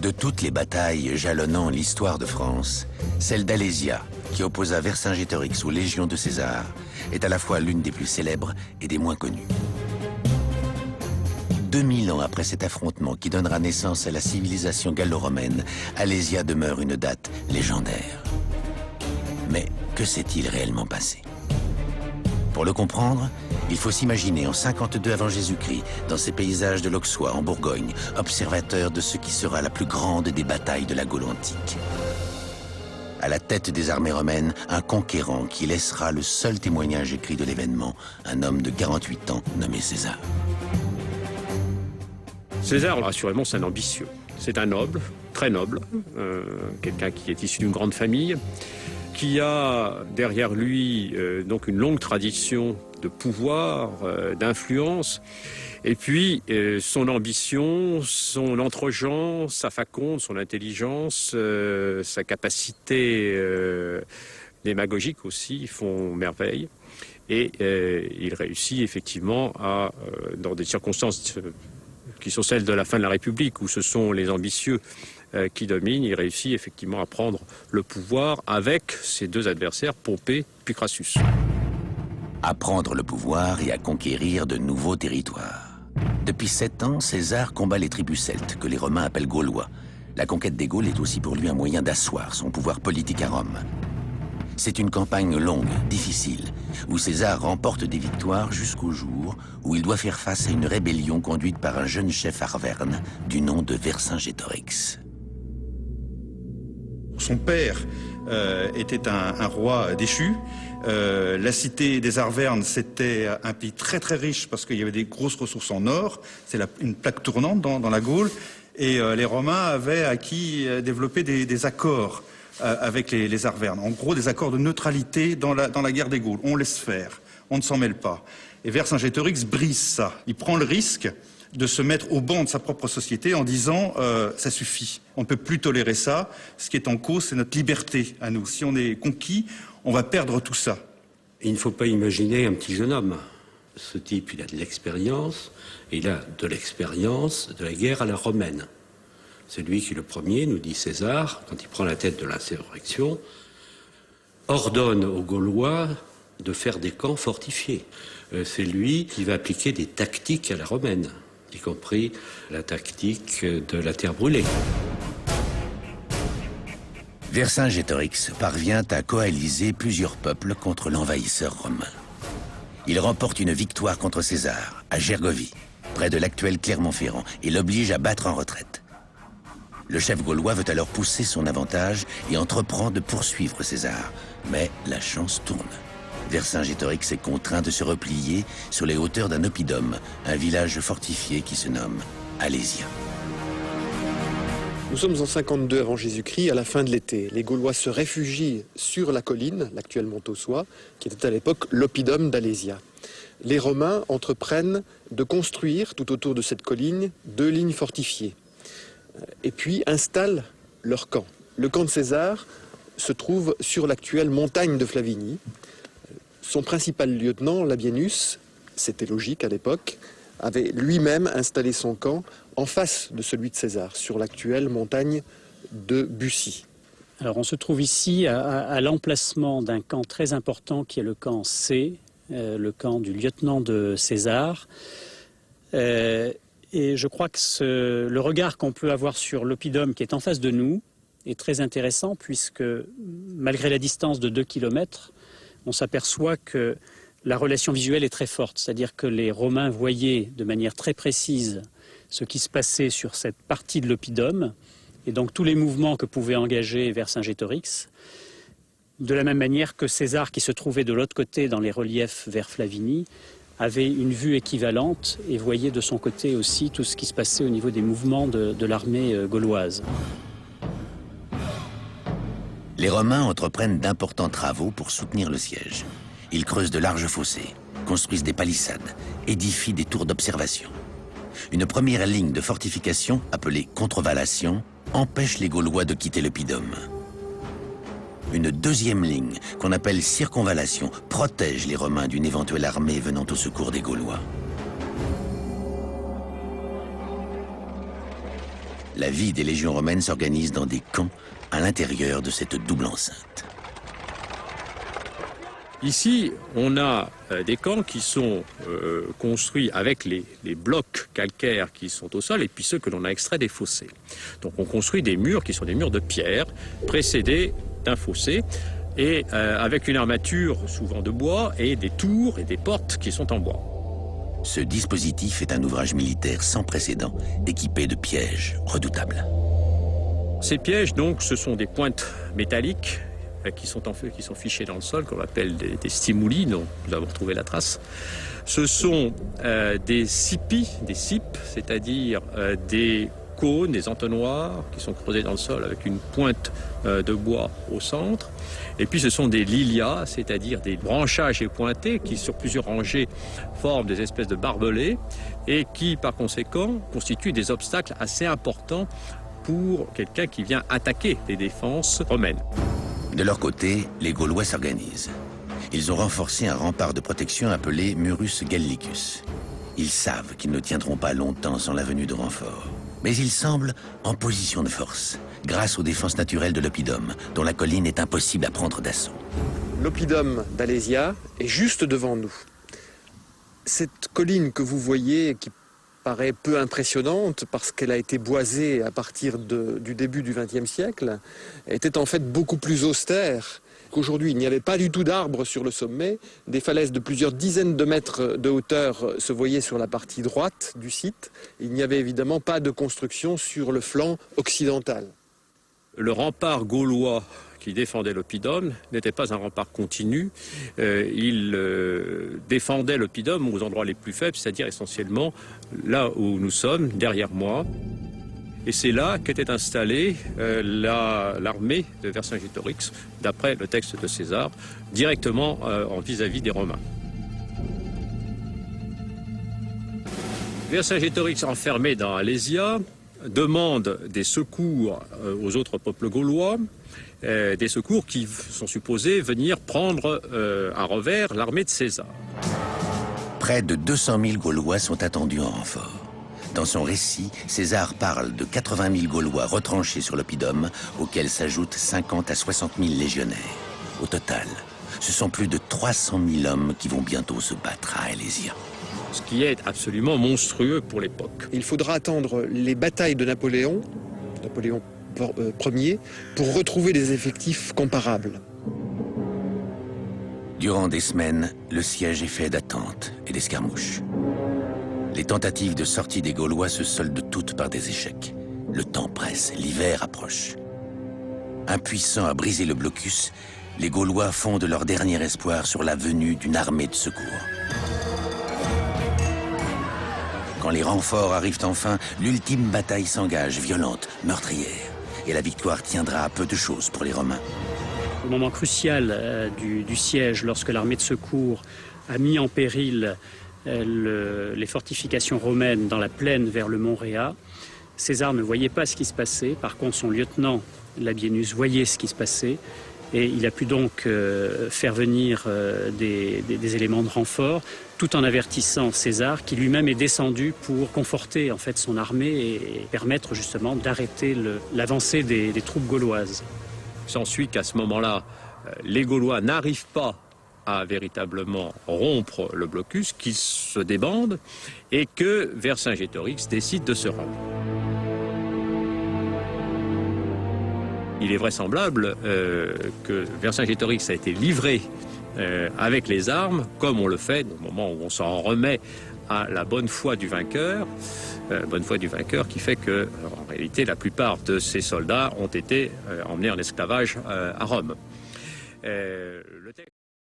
De toutes les batailles jalonnant l'histoire de France, celle d'Alésia, qui opposa Vercingétorix aux légions de César, est à la fois l'une des plus célèbres et des moins connues. 2000 ans après cet affrontement qui donnera naissance à la civilisation gallo-romaine, Alésia demeure une date légendaire. Mais que s'est-il réellement passé? Pour le comprendre, il faut s'imaginer en 52 avant Jésus-Christ, dans ces paysages de l'Auxois, en Bourgogne, observateur de ce qui sera la plus grande des batailles de la Gaule antique. À la tête des armées romaines, un conquérant qui laissera le seul témoignage écrit de l'événement, un homme de 48 ans nommé César. César, assurément, c'est un ambitieux. C'est un noble, très noble, quelqu'un qui est issu d'une grande famille, qui a derrière lui donc une longue tradition de pouvoir, d'influence, et puis son ambition, son entre-gens, sa faconde, son intelligence, sa capacité démagogique aussi font merveille. Et il réussit effectivement à, dans des circonstances qui sont celles de la fin de la République, où ce sont les ambitieux qui dominent, il réussit effectivement à prendre le pouvoir avec ses deux adversaires, Pompée puis Crassus. À prendre le pouvoir et à conquérir de nouveaux territoires. Depuis 7 ans, César combat les tribus celtes, que les Romains appellent Gaulois. La conquête des Gaules est aussi pour lui un moyen d'asseoir son pouvoir politique à Rome. C'est une campagne longue, difficile, où César remporte des victoires jusqu'au jour où il doit faire face à une rébellion conduite par un jeune chef arverne du nom de Vercingétorix. Son père était un roi déchu. La cité des Arvernes, c'était un pays très très riche parce qu'il y avait des grosses ressources en or. C'est une plaque tournante dans la Gaule. Et les Romains avaient développé des accords avec les Arvernes. En gros, des accords de neutralité dans la guerre des Gaules. On laisse faire, on ne s'en mêle pas. Et Vercingétorix brise ça. Il prend le risque de se mettre au banc de sa propre société en disant ça suffit, on ne peut plus tolérer ça, ce qui est en cause c'est notre liberté à nous. Si on est conquis, on va perdre tout ça. Il ne faut pas imaginer un petit jeune homme. Ce type, il a de l'expérience, et il a de l'expérience de la guerre à la romaine. C'est lui qui, le premier, nous dit César, quand il prend la tête de l'insurrection, ordonne aux Gaulois de faire des camps fortifiés. C'est lui qui va appliquer des tactiques à la romaine, y compris la tactique de la terre brûlée. Vercingétorix parvient à coaliser plusieurs peuples contre l'envahisseur romain. Il remporte une victoire contre César, à Gergovie, près de l'actuel Clermont-Ferrand, et l'oblige à battre en retraite. Le chef gaulois veut alors pousser son avantage et entreprend de poursuivre César. Mais la chance tourne. Vercingétorix est contraint de se replier sur les hauteurs d'un oppidum, un village fortifié qui se nomme Alésia. Nous sommes en 52 avant Jésus-Christ, à la fin de l'été. Les Gaulois se réfugient sur la colline, l'actuelle Montausois, qui était à l'époque l'oppidum d'Alésia. Les Romains entreprennent de construire, tout autour de cette colline, 2 lignes fortifiées. Et puis installent leur camp. Le camp de César se trouve sur l'actuelle montagne de Flavinie. Son principal lieutenant, Labienus, c'était logique à l'époque, avait lui-même installé son camp en face de celui de César, sur l'actuelle montagne de Bussy. Alors on se trouve ici à l'emplacement d'un camp très important qui est le camp C, le camp du lieutenant de César. Et je crois que le regard qu'on peut avoir sur l'oppidum qui est en face de nous est très intéressant puisque malgré la distance de 2 kilomètres, on s'aperçoit que la relation visuelle est très forte. C'est-à-dire que les Romains voyaient de manière très précise ce qui se passait sur cette partie de l'oppidum et donc tous les mouvements que pouvait engager Vercingétorix. De la même manière que César, qui se trouvait de l'autre côté dans les reliefs vers Flavinie, avait une vue équivalente et voyait de son côté aussi tout ce qui se passait au niveau des mouvements de l'armée gauloise. Les Romains entreprennent d'importants travaux pour soutenir le siège. Ils creusent de larges fossés, construisent des palissades, édifient des tours d'observation. Une première ligne de fortification, appelée contrevallation, empêche les Gaulois de quitter l'oppidum. Une deuxième ligne, qu'on appelle circonvallation, protège les Romains d'une éventuelle armée venant au secours des Gaulois. La vie des légions romaines s'organise dans des camps à l'intérieur de cette double enceinte. Ici, on a des camps qui sont construits avec les blocs calcaires qui sont au sol et puis ceux que l'on a extraits des fossés. Donc on construit des murs qui sont des murs de pierre précédés d'un fossé et avec une armature souvent de bois et des tours et des portes qui sont en bois. Ce dispositif est un ouvrage militaire sans précédent, équipé de pièges redoutables. Ces pièges, donc, ce sont des pointes métalliques qui sont fichées dans le sol, qu'on appelle des stimuli, dont nous avons retrouvé la trace. Ce sont des cipis, des cipes, c'est-à-dire des cônes, des entonnoirs qui sont creusés dans le sol avec une pointe de bois au centre. Et puis ce sont des lilias, c'est-à-dire des branchages épointés qui, sur plusieurs rangées, forment des espèces de barbelés et qui, par conséquent, constituent des obstacles assez importants pour quelqu'un qui vient attaquer les défenses romaines. De leur côté, les Gaulois s'organisent. Ils ont renforcé un rempart de protection appelé Murus Gallicus. Ils savent qu'ils ne tiendront pas longtemps sans la venue de renforts. Mais ils semblent en position de force, grâce aux défenses naturelles de l'oppidum, dont la colline est impossible à prendre d'assaut. L'oppidum d'Alésia est juste devant nous. Cette colline que vous voyez, qui paraît peu impressionnante parce qu'elle a été boisée à partir du début du XXe siècle, était en fait beaucoup plus austère qu'aujourd'hui. Il n'y avait pas du tout d'arbres sur le sommet. Des falaises de plusieurs dizaines de mètres de hauteur se voyaient sur la partie droite du site. Il n'y avait évidemment pas de construction sur le flanc occidental. Le rempart gaulois qui défendait l'oppidum n'était pas un rempart continu. Il défendait l'oppidum aux endroits les plus faibles, c'est-à-dire essentiellement là où nous sommes, derrière moi. Et c'est là qu'était installée l'armée de Vercingétorix, d'après le texte de César, directement en vis-à-vis des Romains. Vercingétorix, enfermé dans Alésia, demande des secours aux autres peuples gaulois, des secours qui sont supposés venir prendre à revers l'armée de César. Près de 200 000 Gaulois sont attendus en renfort. Dans son récit, César parle de 80 000 Gaulois retranchés sur l'oppidum, auxquels s'ajoutent 50 à 60 000 légionnaires. Au total, ce sont plus de 300 000 hommes qui vont bientôt se battre à Alésia. Ce qui est absolument monstrueux pour l'époque. Il faudra attendre les batailles de Napoléon Ier, pour retrouver des effectifs comparables. Durant des semaines, le siège est fait d'attentes et d'escarmouches. Les tentatives de sortie des Gaulois se soldent toutes par des échecs. Le temps presse, l'hiver approche. Impuissants à briser le blocus, les Gaulois fondent leur dernier espoir sur la venue d'une armée de secours. Quand les renforts arrivent enfin, l'ultime bataille s'engage, violente, meurtrière. Et la victoire tiendra à peu de choses pour les Romains. Au moment crucial du siège, lorsque l'armée de secours a mis en péril les fortifications romaines dans la plaine vers le mont Réa, César ne voyait pas ce qui se passait. Par contre, son lieutenant, Labienus, voyait ce qui se passait. Et il a pu donc faire venir des éléments de renfort, tout en avertissant César, qui lui-même est descendu pour conforter en fait son armée et permettre justement d'arrêter l'avancée des troupes gauloises. Il s'ensuit qu'à ce moment-là, les Gaulois n'arrivent pas à véritablement rompre le blocus, qu'ils se débandent et que Vercingétorix décide de se rendre. Il est vraisemblable que Vercingétorix a été livré avec les armes, comme on le fait au moment où on s'en remet à la bonne foi du vainqueur, qui fait que, en réalité, la plupart de ces soldats ont été emmenés en esclavage à Rome. Le texte